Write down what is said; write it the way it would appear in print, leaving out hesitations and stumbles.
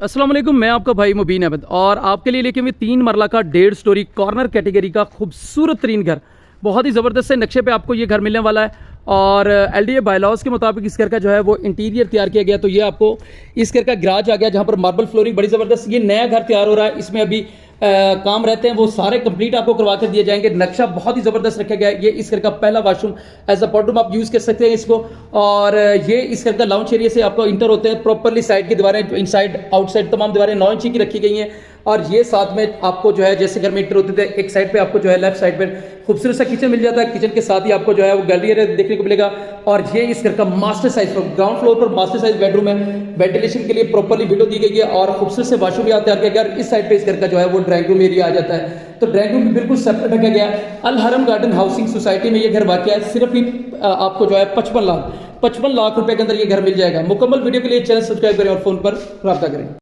अस्सलाम वालेकुम, मैं आपका भाई मुबीन अहमद और आपके लिए लेके मैं 3 मरला का 1.5 स्टोरी कॉर्नर कैटेगरी का खूबसूरत तरीन घर, बहुत ही ज़बरदस्त से नक्शे पे आपको ये घर मिलने वाला है। और एलडीए बायलॉज के मुताबिक इस घर का जो है वो इंटीरियर तैयार किया गया। तो ये आपको इस घर का गराज आ गया जहाँ पर मार्बल फ्लोरिंग बड़ी ज़बरदस्त। ये नया घर तैयार हो रहा है, इसमें अभी काम रहते हैं वो सारे कंप्लीट आपको करवा कर दिए जाएंगे। नक्शा बहुत ही ज़बरदस्त रखा गया है। ये इस घर का पहला वाशरूम एज अ बेडरूम आप यूज़ कर सकते हैं इसको। और ये इस घर का लाउंज एरिया से आपको इंटर होते हैं। प्रॉपरली साइड की दीवारें, इनसाइड आउटसाइड तमाम दीवारें 9 इंची की रखी गई हैं। और ये साथ में आपको जो है जैसे घर में इंटर होते थे, एक साइड पे आपको जो है लेफ्ट साइड पे खूबसूरत सा किचन मिल जाता है। किचन के साथ ही आपको जो है वो गैलरी एरिया देखने को मिलेगा। और ये इस घर का मास्टर साइज ग्राउंड फ्लोर पर मास्टर साइज बेडरूम है। वेंटिलेशन के लिए प्रॉपरली विंडो दी गई है और खूबसूरत से वाशरूम भी तैयार किया गया। इस साइड पे इस घर का जो है वो ड्राइंग रूम एरिया आ जाता है। तो ड्राइंग रूम भी बिल्कुल सेपरेट रखा गया है। अल हरम गार्डन हाउसिंग सोसाइटी में ये घर वाक़ है। सिर्फ ही आपको जो है 55 लाख रुपए के अंदर ये घर मिल जाएगा। मुकम्मल वीडियो के लिए चैनल सब्सक्राइब करें और फोन पर रब्ता करें।